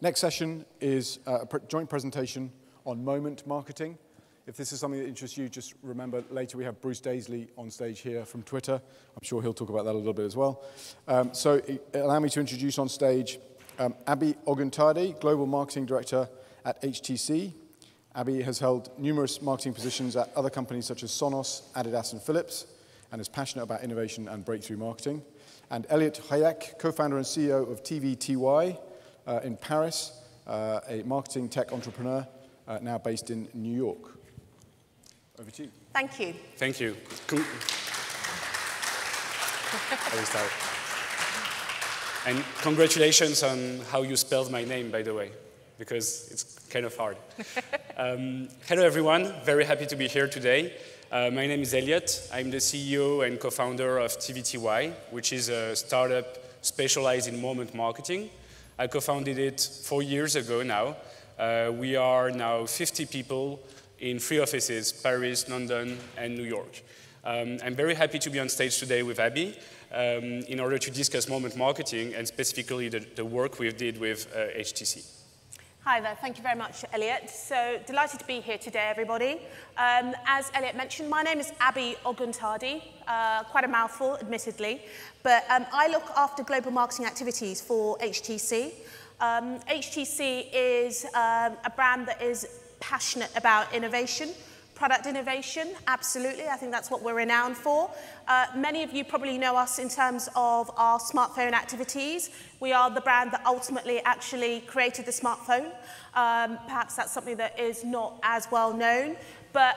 Next session is a joint presentation on moment marketing. If this is something that interests you, just remember later we have Bruce Daisley on stage here from Twitter. I'm sure he'll talk about that a little bit as well. So allow me to introduce on stage Abbie Oguntade, Global Marketing Director at HTC. Abbie has held numerous marketing positions at other companies such as Sonos, Adidas, and Philips, and is passionate about innovation and breakthrough marketing. And Eliott, co-founder and CEO of TVTY in Paris, a marketing tech entrepreneur now based in New York. Over to you. Thank you. Thank you. I will start. And congratulations on how you spelled my name, by the way, because it's kind of hard. Hello, everyone. Very happy to be here today. My name is Eliott. I'm the CEO and co-founder of TVTY, which is a startup specialized in moment marketing. I co-founded it 4 years ago now. We are now 50 people in 3 offices, Paris, London, and New York. I'm very happy to be on stage today with Abbie in order to discuss moment marketing and specifically the work we did with HTC. Hi there, thank you very much, Eliott. So delighted to be here today, everybody. As Eliott mentioned, my name is Abbie Oguntade, quite a mouthful, admittedly, but I look after global marketing activities for HTC. HTC is a brand that is passionate about innovation, product innovation, absolutely. I think that's what we're renowned for. Many of you probably know us in terms of our smartphone activities. We are the brand that ultimately actually created the smartphone. Perhaps that's something that is not as well known, but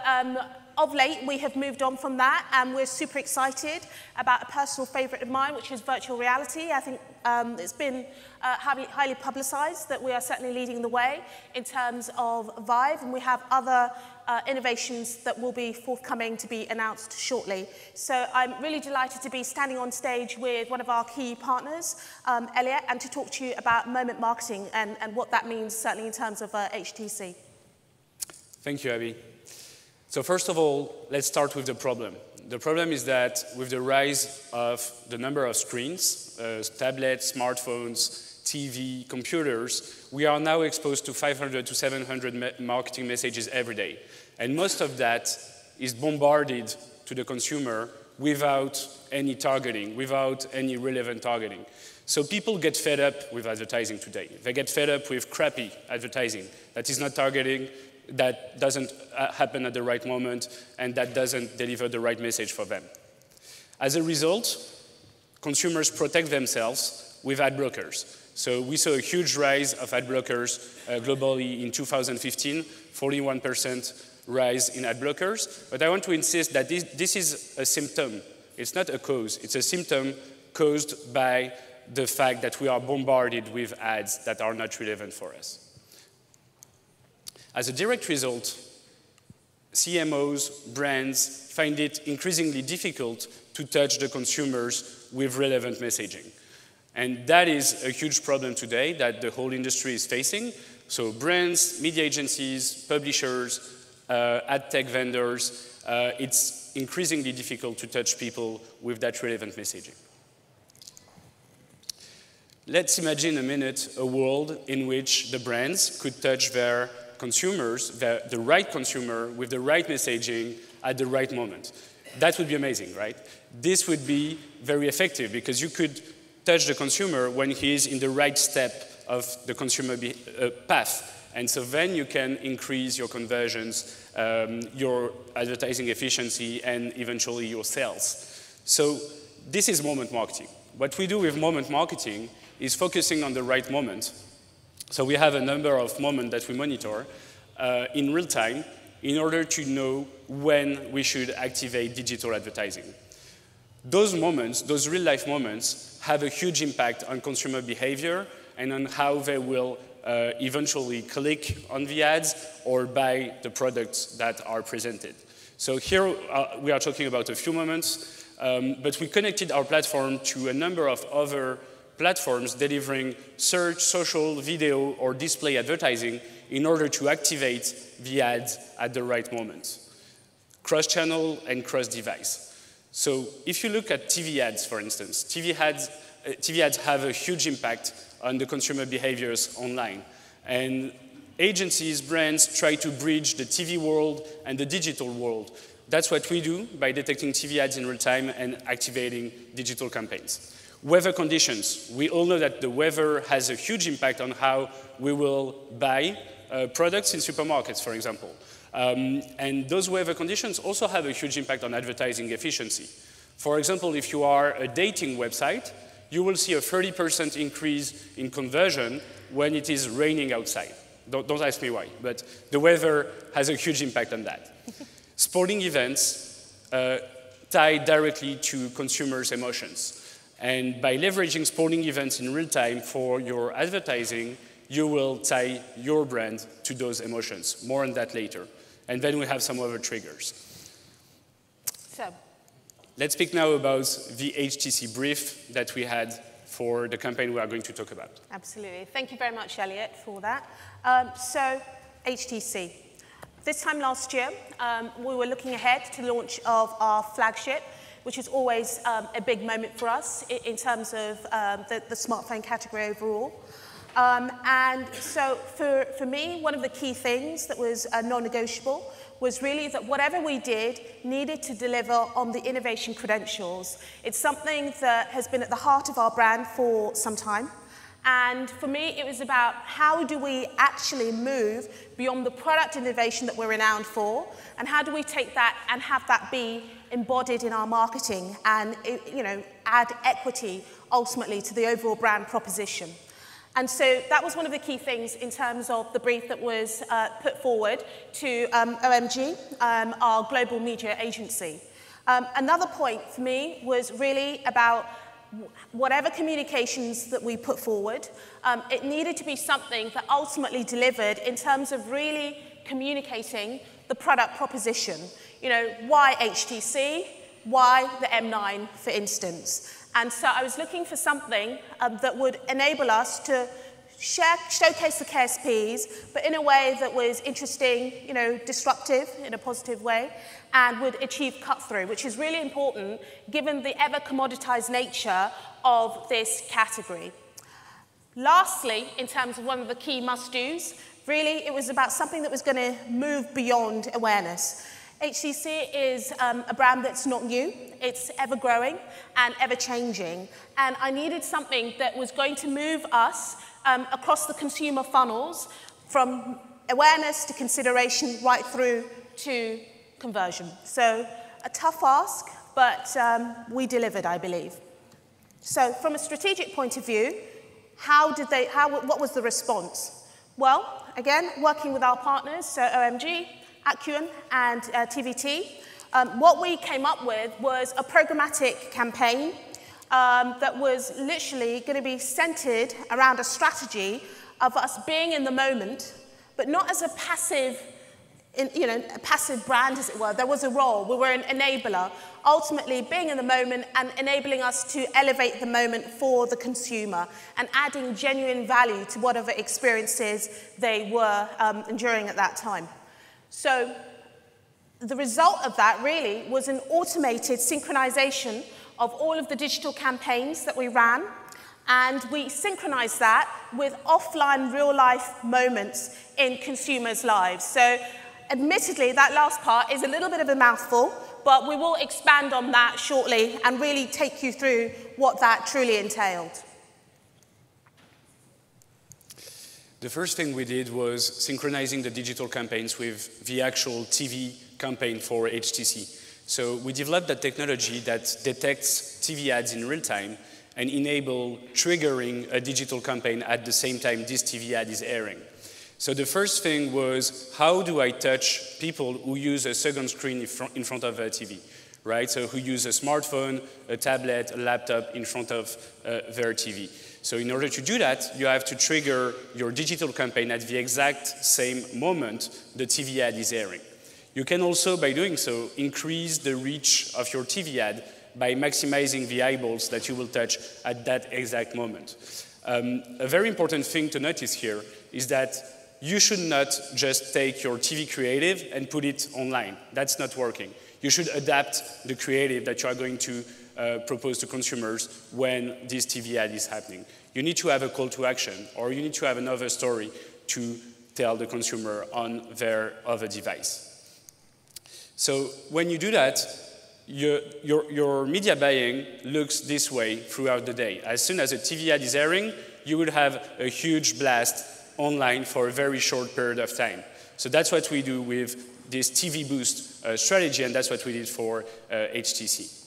of late we have moved on from that, and we're super excited about a personal favorite of mine, which is virtual reality. I think it's been highly publicized that we are certainly leading the way in terms of Vive, and we have other innovations that will be forthcoming to be announced shortly. So I'm really delighted to be standing on stage with one of our key partners, Eliott, and to talk to you about moment marketing and what that means certainly in terms of HTC. Thank you, Abbie. So first of all, let's start with the problem. The problem is that with the rise of the number of screens, tablets, smartphones, TV, computers, we are now exposed to 500 to 700 marketing messages every day. And most of that is bombarded to the consumer without any targeting, without any relevant targeting. So people get fed up with advertising today. They get fed up with crappy advertising that is not targeting, that doesn't happen at the right moment, and that doesn't deliver the right message for them. As a result, consumers protect themselves with ad blockers. So we saw a huge rise of ad blockers globally in 2015, 41% rise in ad blockers. But I want to insist that this is a symptom. It's not a cause. It's a symptom caused by the fact that we are bombarded with ads that are not relevant for us. As a direct result, CMOs, brands find it increasingly difficult to touch the consumers with relevant messaging. And that is a huge problem today that the whole industry is facing. So brands, media agencies, publishers, ad tech vendors, it's increasingly difficult to touch people with that relevant messaging. Let's imagine a minute a world in which the brands could touch their consumers, the right consumer, with the right messaging at the right moment. That would be amazing, right? This would be very effective because you could touch the consumer when he is in the right step of the consumer path. And so then you can increase your conversions, your advertising efficiency, and eventually your sales. So this is moment marketing. What we do with moment marketing is focusing on the right moment. So we have a number of moments that we monitor in real time in order to know when we should activate digital advertising. Those moments, those real-life moments, have a huge impact on consumer behavior and on how they will eventually click on the ads or buy the products that are presented. So here we are talking about a few moments, but we connected our platform to a number of other platforms delivering search, social, video, or display advertising in order to activate the ads at the right moment. Cross-channel and cross-device. So if you look at TV ads, for instance, TV ads have a huge impact on the consumer behaviors online. And agencies, brands try to bridge the TV world and the digital world. That's what we do by detecting TV ads in real time and activating digital campaigns. Weather conditions. We all know that the weather has a huge impact on how we will buy products in supermarkets, for example. And those weather conditions also have a huge impact on advertising efficiency. For example, if you are a dating website, you will see a 30% increase in conversion when it is raining outside. Don't ask me why, but the weather has a huge impact on that. Sporting events tie directly to consumers' emotions. And by leveraging sporting events in real time for your advertising, you will tie your brand to those emotions. More on that later. And then we have some other triggers. So, let's speak now about the HTC Brief that we had for the campaign we are going to talk about. Absolutely. Thank you very much, Eliott, for that. So, HTC. This time last year, we were looking ahead to the launch of our flagship, which is always a big moment for us in terms of the smartphone category overall. And so for me, one of the key things that was non-negotiable was really that whatever we did needed to deliver on the innovation credentials. It's something that has been at the heart of our brand for some time. And for me, it was about how do we actually move beyond the product innovation that we're renowned for, and how do we take that and have that be embodied in our marketing and, you know, add equity ultimately to the overall brand proposition. And so that was one of the key things in terms of the brief that was put forward to OMG, our global media agency. Another point for me was really about whatever communications that we put forward, it needed to be something that ultimately delivered in terms of really communicating the product proposition. You know, why HTC? Why the M9, for instance? And so I was looking for something that would enable us to showcase the KSPs, but in a way that was interesting, you know, disruptive in a positive way, and would achieve cut-through, which is really important given the ever-commoditized nature of this category. Lastly, in terms of one of the key must-dos, really it was about something that was going to move beyond awareness. HTC is a brand that's not new, it's ever-growing and ever-changing, and I needed something that was going to move us across the consumer funnels from awareness to consideration right through to conversion. So a tough ask, but we delivered, I believe. So from a strategic point of view, what was the response? Well, again, working with our partners, so OMG, Acuan, and TVTY, what we came up with was a programmatic campaign that was literally going to be centered around a strategy of us being in the moment, but not as a passive, a passive brand, as it were. There was a role. We were an enabler, ultimately being in the moment and enabling us to elevate the moment for the consumer and adding genuine value to whatever experiences they were enduring at that time. So the result of that really was an automated synchronization of all of the digital campaigns that we ran, and we synchronized that with offline real-life moments in consumers' lives. So admittedly, that last part is a little bit of a mouthful, but we will expand on that shortly and really take you through what that truly entailed. The first thing we did was synchronizing the digital campaigns with the actual TV campaign for HTC. So we developed that technology that detects TV ads in real time and enable triggering a digital campaign at the same time this TV ad is airing. So the first thing was, how do I touch people who use a second screen in front of a TV, right? So who use a smartphone, a tablet, a laptop in front of their TV. So in order to do that, you have to trigger your digital campaign at the exact same moment the TV ad is airing. You can also, by doing so, increase the reach of your TV ad by maximizing the eyeballs that you will touch at that exact moment. A very important thing to notice here is that you should not just take your TV creative and put it online. That's not working. You should adapt the creative that you are going to propose to consumers when this TV ad is happening. You need to have a call to action, or you need to have another story to tell the consumer on their other device. So when you do that, your media buying looks this way throughout the day. As soon as a TV ad is airing, you would have a huge blast online for a very short period of time. So that's what we do with this TV boost strategy, and that's what we did for HTC.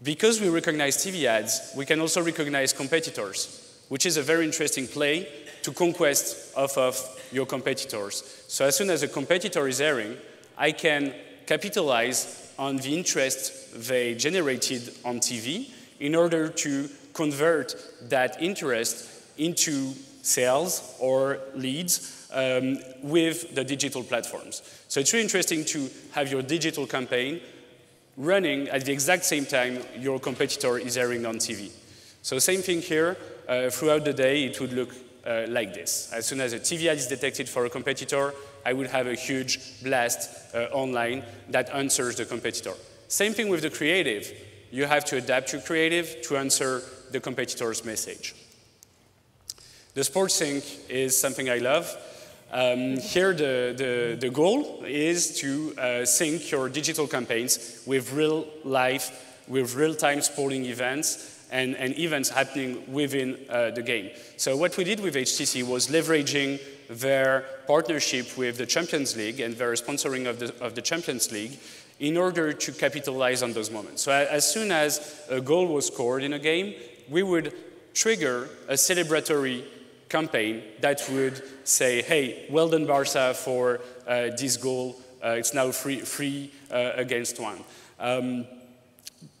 Because we recognize TV ads, we can also recognize competitors, which is a very interesting play to conquest off of your competitors. So as soon as a competitor is airing, I can capitalize on the interest they generated on TV in order to convert that interest into sales or leads with the digital platforms. So it's really interesting to have your digital campaign running at the exact same time your competitor is airing on TV. So same thing here, throughout the day it would look like this. As soon as a TV ad is detected for a competitor, I would have a huge blast online that answers the competitor. Same thing with the creative. You have to adapt your creative to answer the competitor's message. The sports sync is something I love. Here the goal is to sync your digital campaigns with real-time sporting events and events happening within the game. So what we did with HTC was leveraging their partnership with the Champions League and their sponsoring of the Champions League in order to capitalize on those moments. So as soon as a goal was scored in a game, we would trigger a celebratory campaign that would say, hey, well done Barca for this goal. It's now 3 against 1.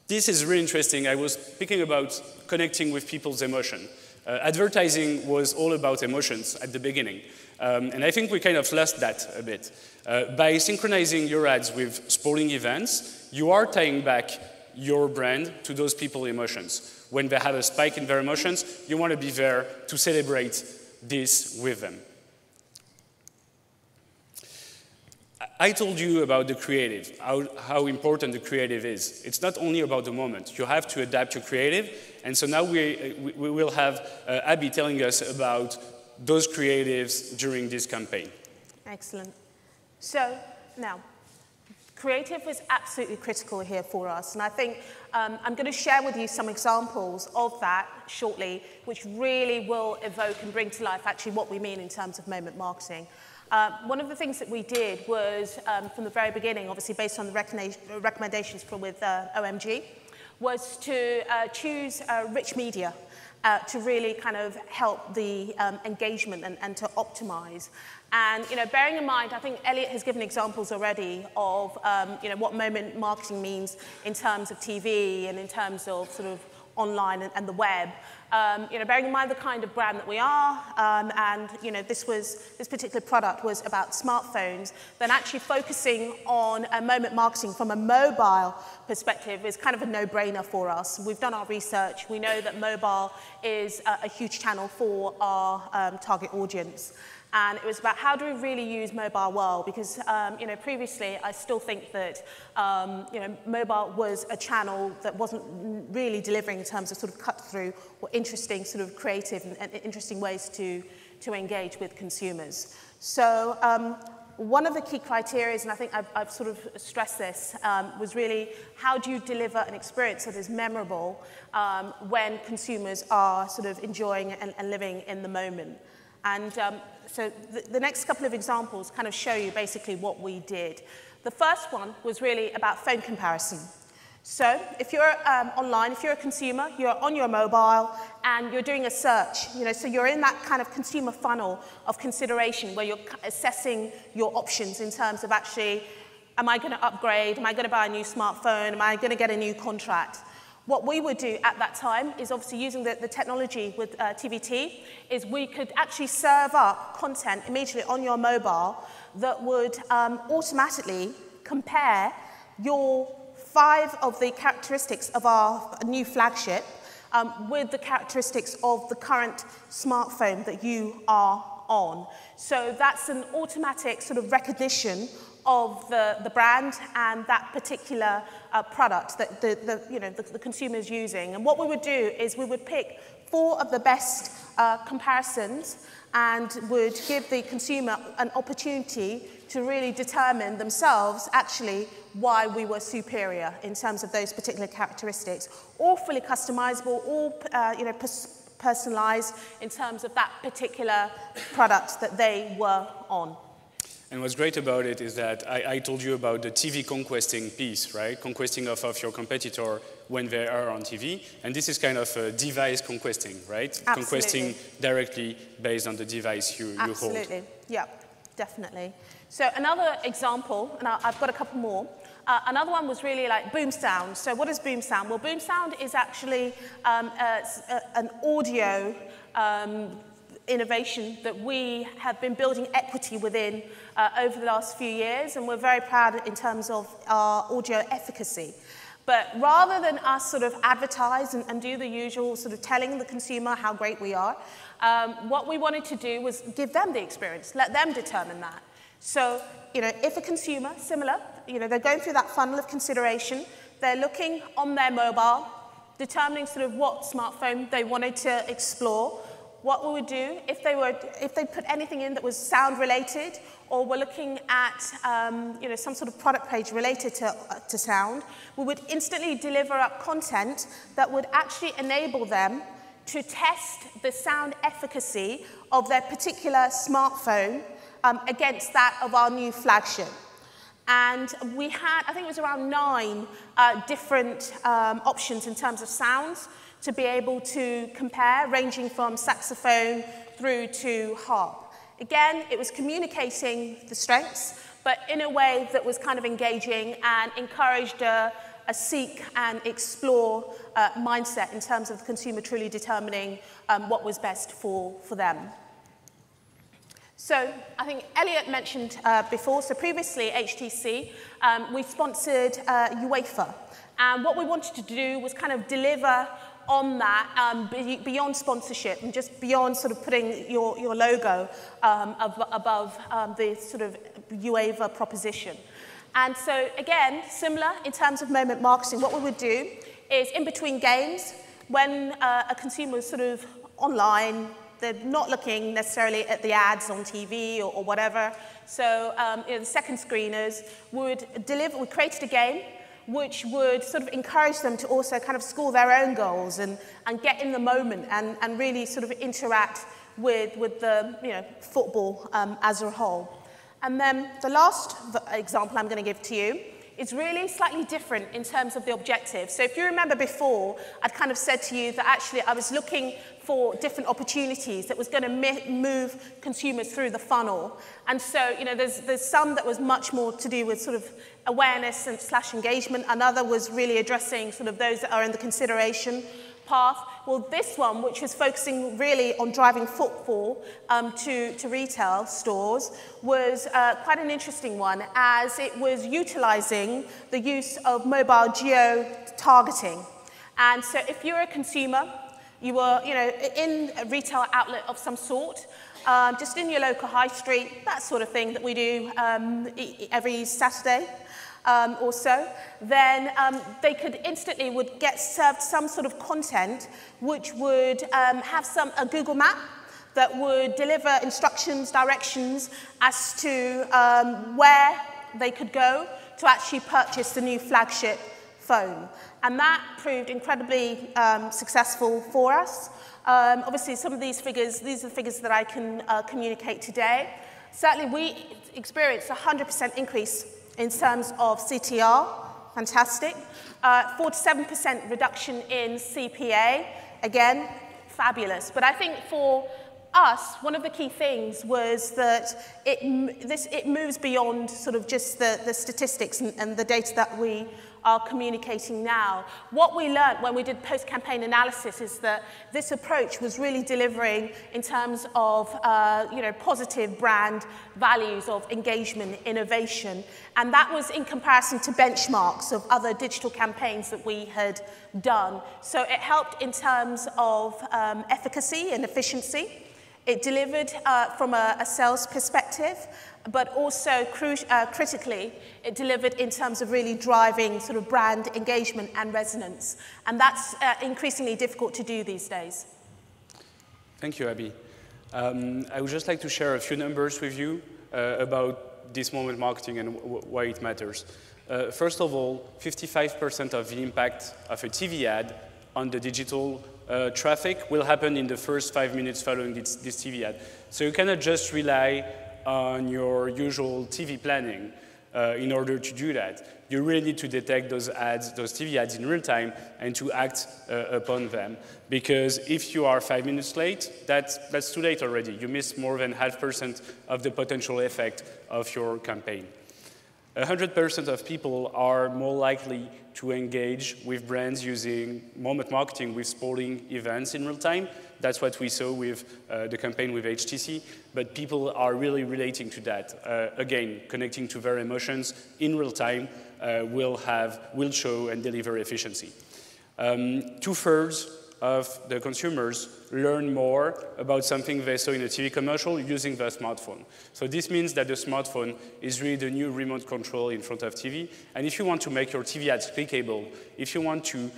This is really interesting. I was speaking about connecting with people's emotion. Advertising was all about emotions at the beginning. And I think we kind of lost that a bit. By synchronizing your ads with sporting events, you are tying back your brand to those people's emotions. When they have a spike in their emotions, you want to be there to celebrate this with them. I told you about the creative, how important the creative is. It's not only about the moment. You have to adapt your creative. And so now we will have Abbie telling us about those creatives during this campaign. Excellent. So now, creative is absolutely critical here for us. And I think I'm going to share with you some examples of that shortly, which really will evoke and bring to life actually what we mean in terms of moment marketing. One of the things that we did was, from the very beginning, obviously based on the recommendations with OMG, was to choose rich media to really kind of help the engagement and to optimize. And bearing in mind, I think Eliott has given examples already of what moment marketing means in terms of TV and in terms of sort of online and the web. Bearing in mind the kind of brand that we are, and this particular product was about smartphones, then actually focusing on moment marketing from a mobile perspective is kind of a no-brainer for us. We've done our research. We know that mobile is a huge channel for our target audience. And it was about how do we really use mobile well, because previously I still think that mobile was a channel that wasn't really delivering in terms of sort of cut through or interesting sort of creative and interesting ways to engage with consumers. So one of the key criteria, and I think I've sort of stressed this, was really how do you deliver an experience that is memorable when consumers are sort of enjoying and living in the moment. And so the next couple of examples kind of show you basically what we did. The first one was really about phone comparison. So if you're online, if you're a consumer, you're on your mobile and you're doing a search, so you're in that kind of consumer funnel of consideration where you're assessing your options in terms of actually, am I going to upgrade? Am I going to buy a new smartphone? Am I going to get a new contract? What we would do at that time is obviously using the technology with TVTY is we could actually serve up content immediately on your mobile that would automatically compare your 5 of the characteristics of our new flagship with the characteristics of the current smartphone that you are on. So that's an automatic sort of recognition of the brand and that particular product that the consumer is using. And what we would do is we would pick 4 of the best comparisons and would give the consumer an opportunity to really determine themselves actually why we were superior in terms of those particular characteristics. All fully customizable, all personalized in terms of that particular product that they were on. And what's great about it is that I told you about the TV conquesting piece, right? Conquesting of your competitor when they are on TV. And this is kind of device conquesting, right? Absolutely. Conquesting directly based on the device you hold. Absolutely, yeah, definitely. So another example, and I've got a couple more. Another one was really like boom sound. So what is boom sound? Well, boom sound is actually an audio innovation that we have been building equity within over the last few years, and we're very proud in terms of our audio efficacy. But rather than us sort of advertise and do the usual sort of telling the consumer how great we are, what we wanted to do was give them the experience, let them determine that. So, if a consumer, similar, they're going through that funnel of consideration, they're looking on their mobile, determining sort of what smartphone they wanted to explore, what we would do if they put anything in that was sound related, or were looking at some sort of product page related to sound, we would instantly deliver up content that would actually enable them to test the sound efficacy of their particular smartphone against that of our new flagship. And we had, I think it was around 9 different options in terms of sounds to be able to compare, ranging from saxophone through to harp. Again, it was communicating the strengths, but in a way that was kind of engaging and encouraged a seek and explore mindset in terms of the consumer truly determining what was best for them. So I think Eliott mentioned before, so previously HTC, we sponsored UEFA. And what we wanted to do was kind of deliver on that beyond sponsorship and just beyond sort of putting your logo above the sort of UEFA proposition. And so again, similar in terms of moment marketing, what we would do is in between games, when a consumer was sort of online, they're not looking necessarily at the ads on TV or whatever. So the second screeners we created a game which would sort of encourage them to also kind of score their own goals and get in the moment and really sort of interact with the football as a whole. And then the last example I'm going to give to you is really slightly different in terms of the objective. So if you remember before, I'd kind of said to you that actually I was looking for different opportunities that was going to move consumers through the funnel. And so, there's some that was much more to do with sort of awareness and / engagement. Another was really addressing sort of those that are in the consideration path. Well, this one, which was focusing really on driving footfall to retail stores, was quite an interesting one, as it was utilizing the use of mobile geo targeting. And so if you're a consumer, you were in a retail outlet of some sort, just in your local high street, that sort of thing that we do every Saturday or so, then they could instantly would get served some sort of content which would have a Google map that would deliver instructions, directions as to where they could go to actually purchase the new flagship phone. And that proved incredibly successful for us. Obviously, some of these are the figures that I can communicate today. Certainly, we experienced a 100% increase in terms of CTR, fantastic. 47% reduction in CPA, again, fabulous. But I think for us, one of the key things was that it moves beyond sort of just the statistics and the data that we are communicating now. What we learned when we did post-campaign analysis is that this approach was really delivering in terms of positive brand values of engagement, innovation, and that was in comparison to benchmarks of other digital campaigns that we had done. So it helped in terms of efficacy and efficiency. It delivered from a sales perspective, but also critically, it delivered in terms of really driving sort of brand engagement and resonance. And that's increasingly difficult to do these days. Thank you, Abbie. I would just like to share a few numbers with you about this moment marketing and why it matters. First of all, 55% of the impact of a TV ad on the digital traffic will happen in the first 5 minutes following this TV ad. So you cannot just rely on your usual TV planning in order to do that. You really need to detect those ads, those TV ads in real time and to act upon them. Because if you are 5 minutes late, that's too late already. You miss more than 0.5% of the potential effect of your campaign. 100% of people are more likely to engage with brands using moment marketing with sporting events in real time. That's what we saw with the campaign with HTC, but people are really relating to that. Again, connecting to their emotions in real time will show and deliver efficiency. 2/3 of the consumers learn more about something they saw in a TV commercial using their smartphone. So this means that the smartphone is really the new remote control in front of TV. And if you want to make your TV ads clickable, if you want to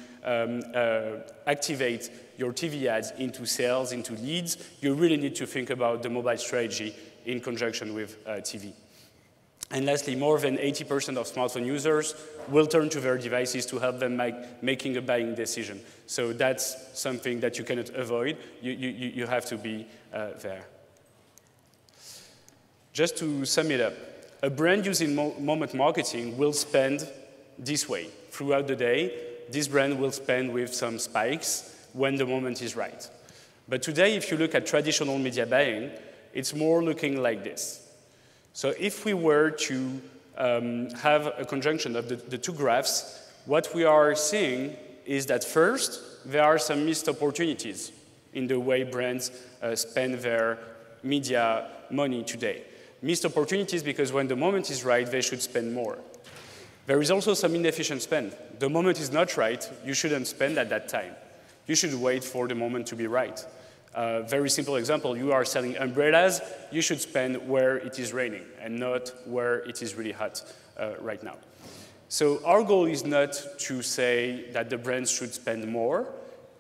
activate your TV ads into sales, into leads, you really need to think about the mobile strategy in conjunction with TV. And lastly, more than 80% of smartphone users will turn to their devices to help them making a buying decision. So that's something that you cannot avoid. You have to be there. Just to sum it up, a brand using moment marketing will spend this way. Throughout the day, this brand will spend with some spikes when the moment is right. But today, if you look at traditional media buying, it's more looking like this. So if we were to have a conjunction of the two graphs, what we are seeing is that first, there are some missed opportunities in the way brands spend their media money today. Missed opportunities because when the moment is right, they should spend more. There is also some inefficient spend. The moment is not right, you shouldn't spend at that time. You should wait for the moment to be right. Very simple example, you are selling umbrellas, you should spend where it is raining and not where it is really hot right now. So our goal is not to say that the brands should spend more,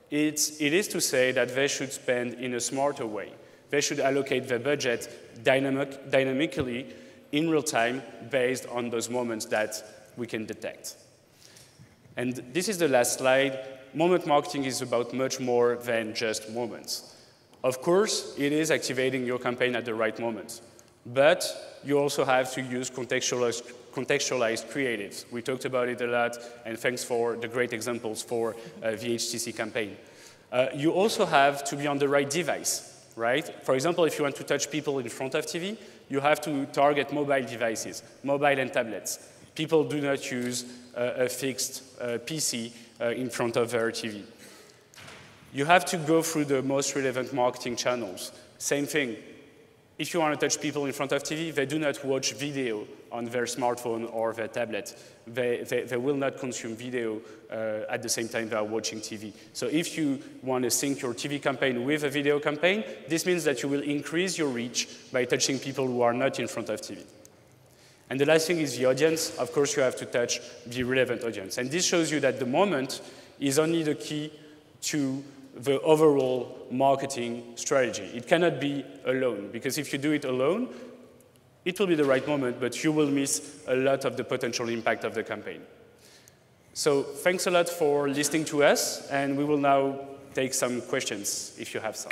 it is to say that they should spend in a smarter way. They should allocate their budget dynamically in real time based on those moments that we can detect. And this is the last slide. Moment marketing is about much more than just moments. Of course, it is activating your campaign at the right moment, but you also have to use contextualized creatives. We talked about it a lot, and thanks for the great examples for the HTC campaign. You also have to be on the right device, right? For example, if you want to touch people in front of TV, you have to target mobile devices, mobile and tablets. People do not use a fixed PC in front of their TV. You have to go through the most relevant marketing channels. Same thing. If you want to touch people in front of TV, they do not watch video on their smartphone or their tablet. They will not consume video at the same time they are watching TV. So if you want to sync your TV campaign with a video campaign, this means that you will increase your reach by touching people who are not in front of TV. And the last thing is the audience. Of course, you have to touch the relevant audience. And this shows you that the moment is only the key to the overall marketing strategy. It cannot be alone, because if you do it alone, it will be the right moment, but you will miss a lot of the potential impact of the campaign. So thanks a lot for listening to us, and we will now take some questions if you have some.